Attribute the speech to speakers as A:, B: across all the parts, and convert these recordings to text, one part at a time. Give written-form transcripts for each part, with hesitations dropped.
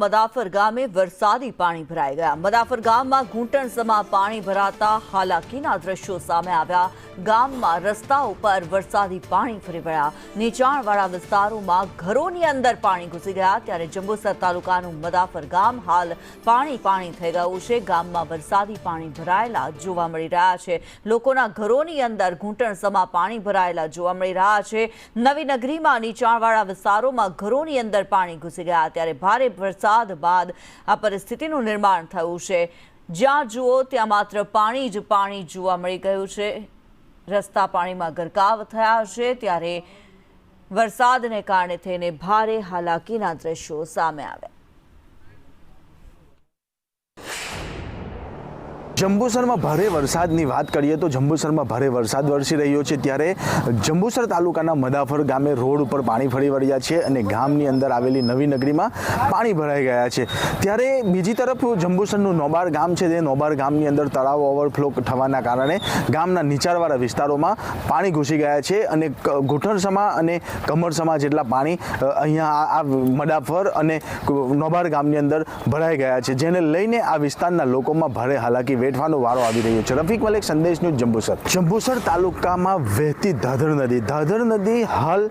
A: મદાફર ગામે વરસાદી પાણી ભરાઈ ગયા। મદાફર ગામમાં ઘૂંટણસમાં પાણી ભરાતા હાલાકીના દ્રશ્યો સામે આવ્યા। ગામમાં રસ્તા ઉપર વરસાદી પાણી ફરી વળ્યા। નીચાણવાળા વિસ્તારોમાં ઘરોની અંદર પાણી ઘૂસી ગયા। ત્યારે જંબુસર તાલુકાનું મદાફર ગામ હાલ પાણી થઈ ગયું છે। ગામમાં વરસાદી પાણી ભરાયેલા જોવા મળી રહ્યા છે। લોકોના ઘરોની અંદર ઘૂંટણસમાં પાણી ભરાયેલા જોવા મળી રહ્યા છે। નવી નગરીમાં નીચાણવાળા વિસ્તારોમાં ઘરોની અંદર પાણી ઘૂસી ગયા। ત્યારે ભારે વરસાદ બાદ આ પરિસ્થિતિનું નિર્માણ થયું છે। જ્યાં જુઓ ત્યાં માત્ર પાણી જ પાણી જોવા મળી ગયું છે। રસ્તા પાણીમાં ગરકાવ થયા છે। ત્યારે વરસાદને કારણે થઈને ભારે હાલાકીના દ્રશ્યો સામે આવ્યા।
B: જંબુસરમાં ભારે વરસાદની વાત કરીએ તો જંબુસરમાં ભારે વરસાદ વરસી રહ્યો છે। ત્યારે જંબુસર તાલુકાના મદાફર ગામે રોડ ઉપર પાણી ફરી વળ્યા છે અને ગામની અંદર આવેલી નવી નગરીમાં પાણી ભરાઈ ગયા છે। ત્યારે બીજી તરફ જંબુસરનું નોબાર ગામ છે તે નોબાર ગામની અંદર તળાવ ઓવરફ્લો થવાના કારણે ગામના નીચાણવાળા વિસ્તારોમાં પાણી ઘૂસી ગયા છે અને ઘૂંટણસમાં અને કમરસમાં જેટલા પાણી અહીંયા આ મદાફર અને નોબાર ગામની અંદર ભરાઈ ગયા છે, જેને લઈને આ વિસ્તારના લોકોમાં ભારે હાલાકી વેઠવાનો વારો આવી રહ્યો છે। રફીક મલેક, સંદેશ ન્યૂઝ, જંબુસર। જંબુસર તાલુકામાં વહેતી ધાધર નદી હાલ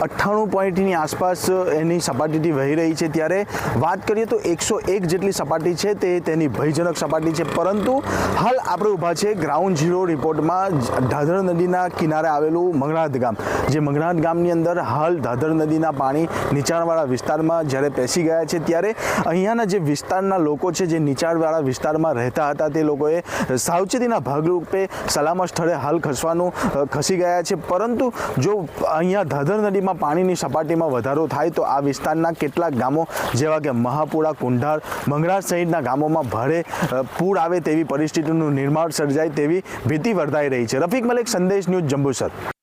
B: 98 પોઈન્ટની આસપાસ એની સપાટીથી વહી રહી છે। ત્યારે વાત કરીએ તો 101 જેટલી સપાટી છે તે તેની ભયજનક સપાટી છે, પરંતુ હાલ આપણે ઊભા છે ગ્રાઉન્ડ ઝીરો રિપોર્ટમાં ધાધર નદીના કિનારે આવેલું મંગળાદ ગામ, જે મંગળાદ ગામની અંદર હાલ ધાધર નદીના પાણી નીચાણવાળા વિસ્તારમાં જ્યારે પેસી ગયા છે। ત્યારે અહીંયાના જે વિસ્તારના લોકો છે, જે નીચાણવાળા વિસ્તારમાં રહેતા હતા, તે લોકોએ સાવચેતીના ભાગરૂપે સલામત સ્થળે હાલ ખસી ગયા છે। પરંતુ જો અહીંયા ધાધર નદીમાં પાણીની સપાટીમાં વધારો થાય તો આ વિસ્તારના કેટલાક ગામો જેવા કે મહાપુરા, કુંઢાર, મંગળાજ સહિતના ગામોમાં ભારે પૂર આવે તેવી પરિસ્થિતિનું નિર્માણ સર્જાય તેવી ભીતિ વર્તાઈ રહી છે। રફીક મલેક, સંદેશ ન્યૂઝ, જંબુસર।